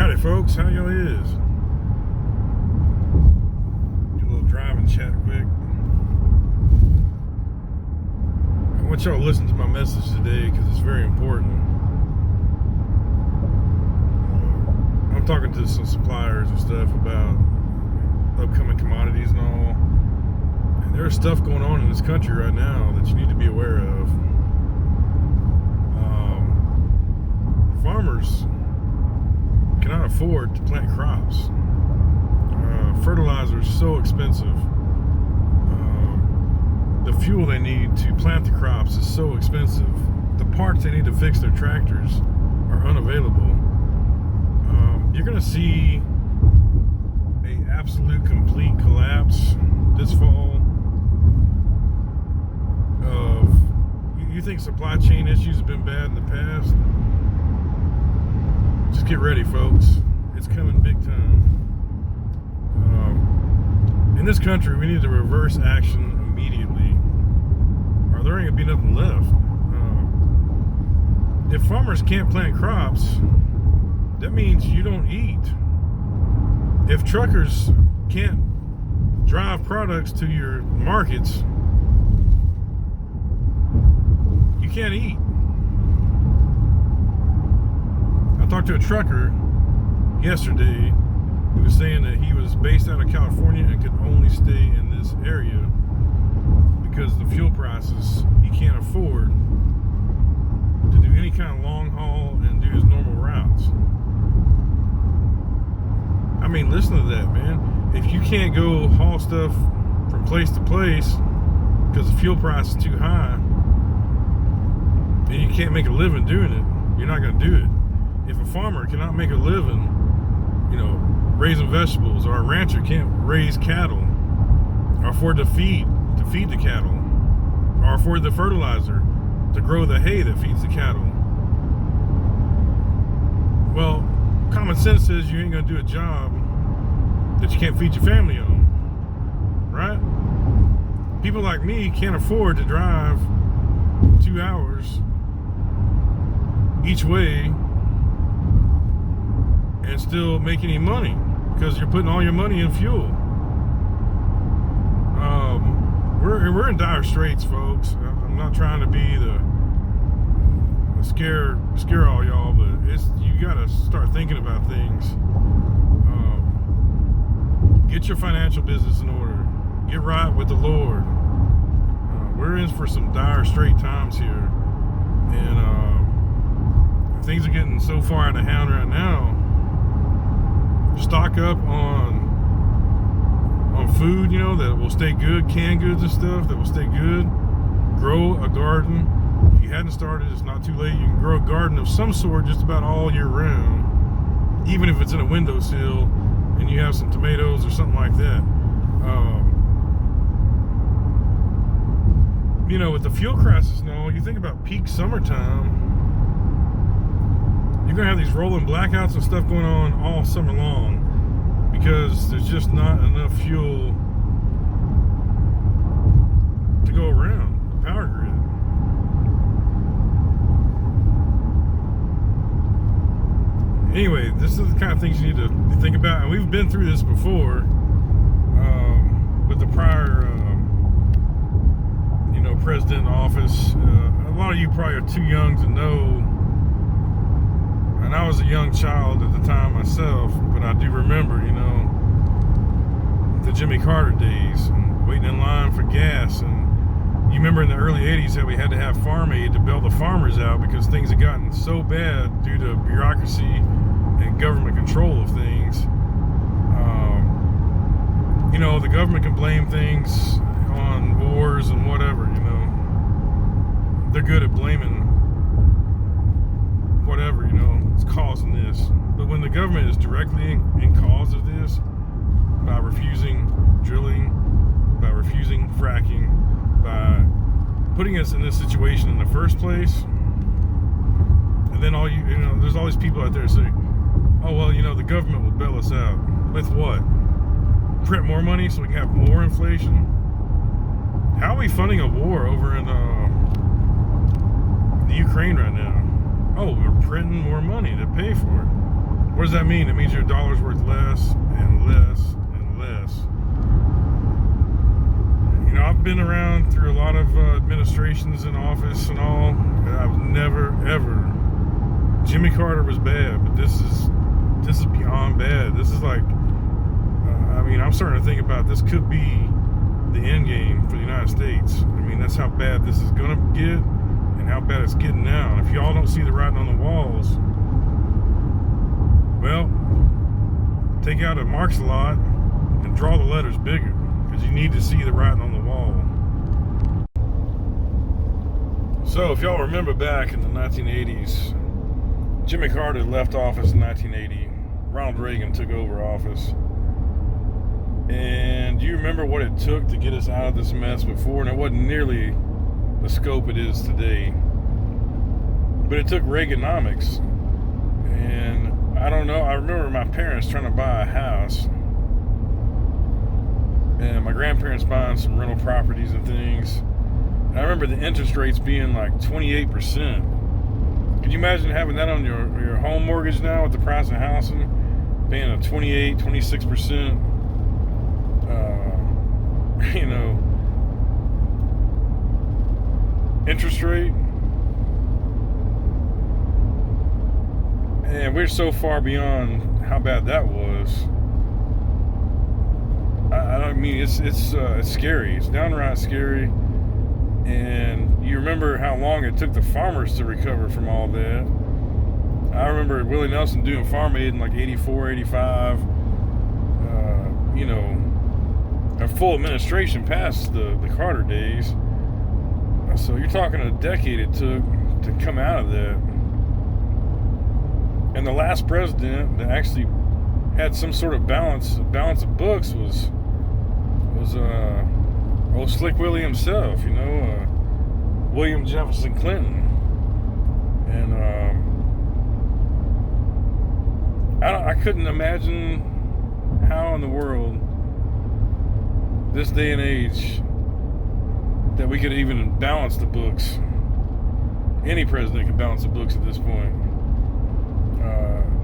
Howdy folks, how y'all is? Do a little driving chat quick. I want y'all to listen to my message today because it's very important. I'm talking to some suppliers and stuff about upcoming commodities and all. And there's stuff going on in this country right now that you need to be aware of. Farmers cannot afford to plant crops. Fertilizer is so expensive. The fuel they need to plant the crops is so expensive. The parts they need to fix their tractors are unavailable. You're going to see an absolute complete collapse this fall of, you think supply chain issues have been bad in the past? Just get ready, folks. It's coming big time. In this country, we need to reverse action immediately, or there ain't gonna be nothing left. If farmers can't plant crops, that means you don't eat. If truckers can't drive products to your markets, you can't eat. I talked to a trucker yesterday who was saying that he was based out of California and could only stay in this area because the fuel prices, he can't afford to do any kind of long haul and do his normal routes. I mean, listen to that, man. If you can't go haul stuff from place to place because the fuel price is too high and you can't make a living doing it, you're not going to do it. If a farmer cannot make a living, raising vegetables, or a rancher can't raise cattle, or afford to feed the cattle, or afford the fertilizer to grow the hay that feeds the cattle, well, common sense says you ain't gonna do a job that you can't feed your family on, right? People like me can't afford to drive 2 hours each way and still make any money because you're putting all your money in fuel. We're in dire straits, folks. I'm not trying to be the scare all y'all, but you gotta start thinking about things. Get your financial business in order. Get right with the Lord. We're in for some dire straight times here, and things are getting so far out of hand right now. Stock up on food, that will stay good, canned goods and stuff that will stay good. Grow a garden. If you hadn't started, it's not too late. You can grow a garden of some sort just about all year round, even if it's in a windowsill and you have some tomatoes or something like that. With the fuel crisis and all, you think about peak summertime, you're going to have these rolling blackouts and stuff going on all summer long because there's just not enough fuel to go around the power grid. Anyway, this is the kind of things you need to think about, and we've been through this before with the prior president in office. A lot of you probably are too young to know. And I was a young child at the time myself, but I do remember, the Jimmy Carter days and waiting in line for gas. And you remember in the early 80s how we had to have farm aid to bail the farmers out because things had gotten so bad due to bureaucracy and government control of things. The government can blame things on wars and whatever, They're good at blaming whatever, it's causing this. But when the government is directly in cause of this, by refusing drilling, by refusing fracking, by putting us in this situation in the first place, and then there's all these people out there say, oh, well, the government will bail us out. With what? Print more money so we can have more inflation? How are we funding a war over in the Ukraine right now? Oh, we're printing more money to pay for it. What does that mean? It means your dollar's worth less and less and less. You know, I've been around through a lot of administrations in office and all. And I've never, ever. Jimmy Carter was bad, but this is beyond bad. This is like, I mean, I'm starting to think about this could be the end game for the United States. I mean, that's how bad this is gonna get and how bad it's getting now. And if y'all don't see the writing on the walls, well, take out a Marx lot and draw the letters bigger, because you need to see the writing on the wall. So if y'all remember back in the 1980s, Jimmy Carter left office in 1980. Ronald Reagan took over office. And do you remember what it took to get us out of this mess before? And it wasn't nearly the scope it is today. But it took Reaganomics. And I don't know, I remember my parents trying to buy a house. And my grandparents buying some rental properties and things. And I remember the interest rates being like 28%. Could you imagine having that on your home mortgage now with the price of housing? Paying a 28, 26%, you know, interest rate. And we're so far beyond how bad that was. I don't mean, it's scary. It's downright scary. And you remember how long it took the farmers to recover from all that. I remember Willie Nelson doing Farm Aid in like 84, 85. You know, a full administration past the Carter days. So you're talking a decade it took to come out of that. And the last president that actually had some sort of balance of books was old Slick Willie himself, you know, William Jefferson Clinton. And I couldn't imagine how in the world this day and age that we could even balance the books. Any president can balance the books at this point.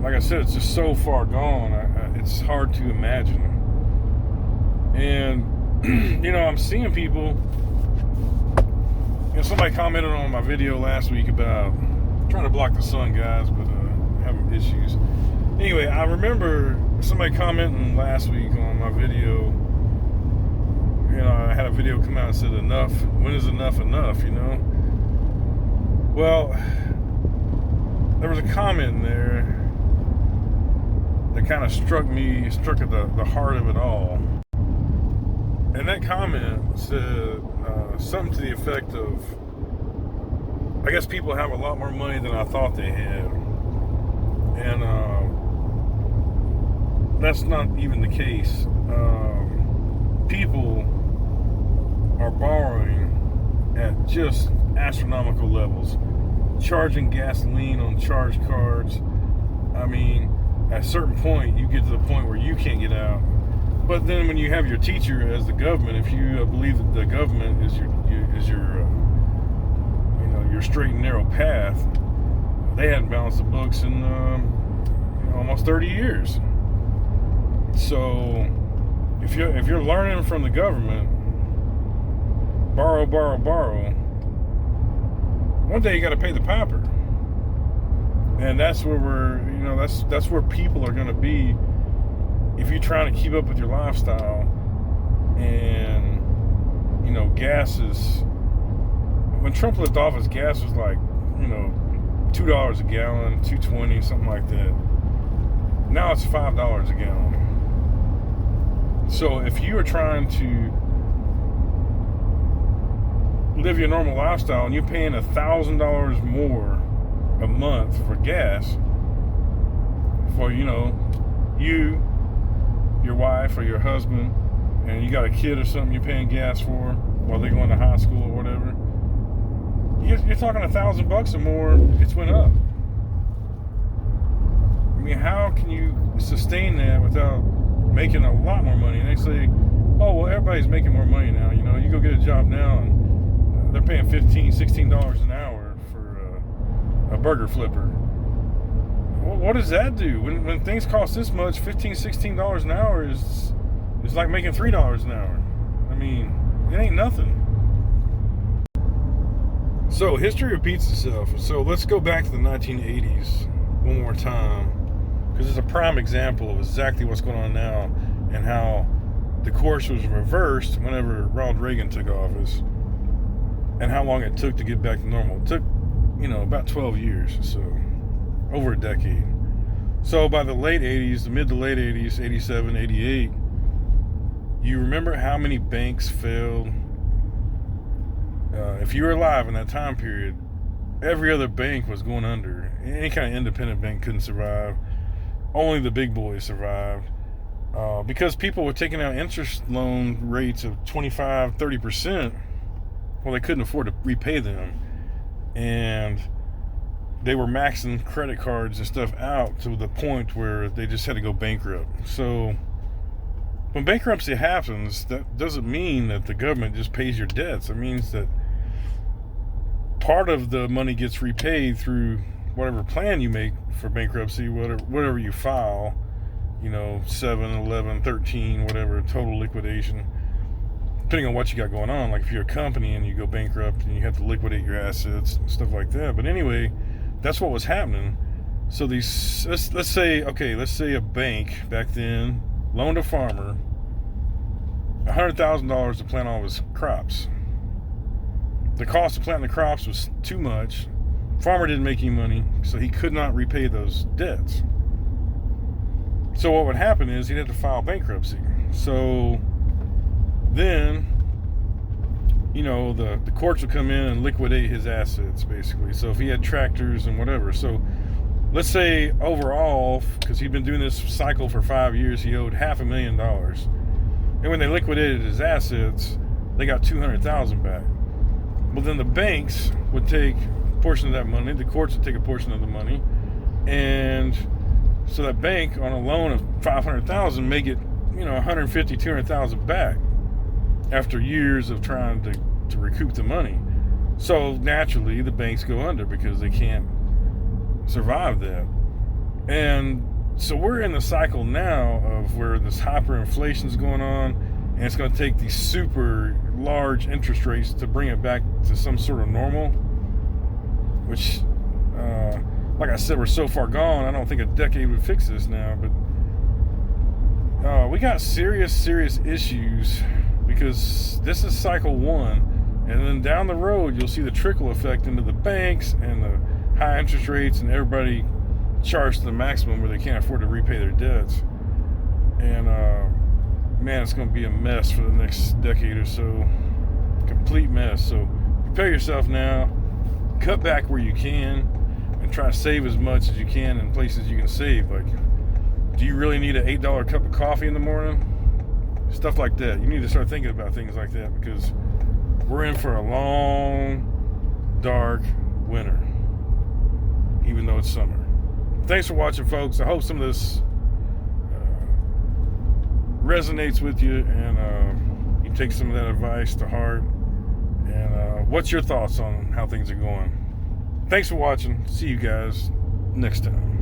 Like I said, it's just so far gone. It's hard to imagine. And you know, I'm seeing people. You know, somebody commented on my video last week about trying to block the sun, guys, but having issues. Anyway, I remember somebody commenting last week on my video. You know, I had a video come out and said, "Enough. When is enough enough?" You know. Well, there was a comment in there that kind of struck at the heart of it all. And that comment said something to the effect of, I guess people have a lot more money than I thought they had. And that's not even the case. People are borrowing at just astronomical levels, charging gasoline on charge cards. I mean, at a certain point, you get to the point where you can't get out. But then when you have your teacher as the government, if you believe that the government is your your straight and narrow path, they hadn't balanced the books in almost 30 years. So if you're learning from the government, borrow, one day you got to pay the piper. And that's where that's where people are going to be if you're trying to keep up with your lifestyle. And you know, gas is, when Trump left office, gas was like, you know, $2 a gallon, $2.20, something like that. Now it's $5 a gallon. So if you are trying to live your normal lifestyle and you're paying $1,000 more a month for gas, for, you know, you, your wife or your husband, and you got a kid or something you're paying gas for while they're going to high school or whatever, you're talking $1,000 or more. It's went up. I mean, how can you sustain that without making a lot more money? And they say, oh, well, everybody's making more money now. You know, you go get a job now and they're paying $15, $16 an hour for a burger flipper. what does that do? When things cost this much, $15, $16 an hour is like making $3 an hour. I mean, it ain't nothing. So history repeats itself. So let's go back to the 1980s one more time, because it's a prime example of exactly what's going on now and how the course was reversed whenever Ronald Reagan took office, and how long it took to get back to normal. It took, about 12 years, so over a decade. So by the late 80s, the mid to late 80s, 87, 88, you remember how many banks failed? If you were alive in that time period, every other bank was going under. Any kind of independent bank couldn't survive. Only the big boys survived. Because people were taking out interest loan rates of 25, 30%, well, they couldn't afford to repay them. And they were maxing credit cards and stuff out to the point where they just had to go bankrupt. So when bankruptcy happens, that doesn't mean that the government just pays your debts. It means that part of the money gets repaid through whatever plan you make for bankruptcy, whatever you file, 7, 11, 13, whatever, total liquidation, depending on what you got going on. Like if you're a company and you go bankrupt and you have to liquidate your assets and stuff like that. But anyway, that's what was happening. So let's say a bank back then loaned a farmer $100,000 to plant all of his crops. The cost of planting the crops was too much. Farmer didn't make any money, so he could not repay those debts. So what would happen is he'd have to file bankruptcy. So then, the courts would come in and liquidate his assets, basically. So if he had tractors and whatever. So let's say overall, because he'd been doing this cycle for 5 years, he owed $500,000. And when they liquidated his assets, they got $200,000 back. Well, then the banks would take a portion of that money. The courts would take a portion of the money. And so that bank on a loan of $500,000 may get, $150,000, $200,000 back after years of trying to recoup the money. So naturally, the banks go under because they can't survive that. And so we're in the cycle now of where this hyperinflation is going on, and it's going to take these super large interest rates to bring it back to some sort of normal, which, like I said, we're so far gone, I don't think a decade would fix this now. But we got serious issues, because this is cycle one, and then down the road you'll see the trickle effect into the banks and the high interest rates, and everybody charged to the maximum where they can't afford to repay their debts. And man, it's going to be a mess for the next decade or so. Complete mess. So prepare yourself now. Cut back where you can, and try to save as much as you can in places you can save. Like, do you really need an $8 cup of coffee in the morning? Stuff like that. You need to start thinking about things like that, because we're in for a long, dark winter, even though it's summer. Thanks for watching, folks. I hope some of this resonates with you, and you take some of that advice to heart. And what's your thoughts on how things are going? Thanks for watching. See you guys next time.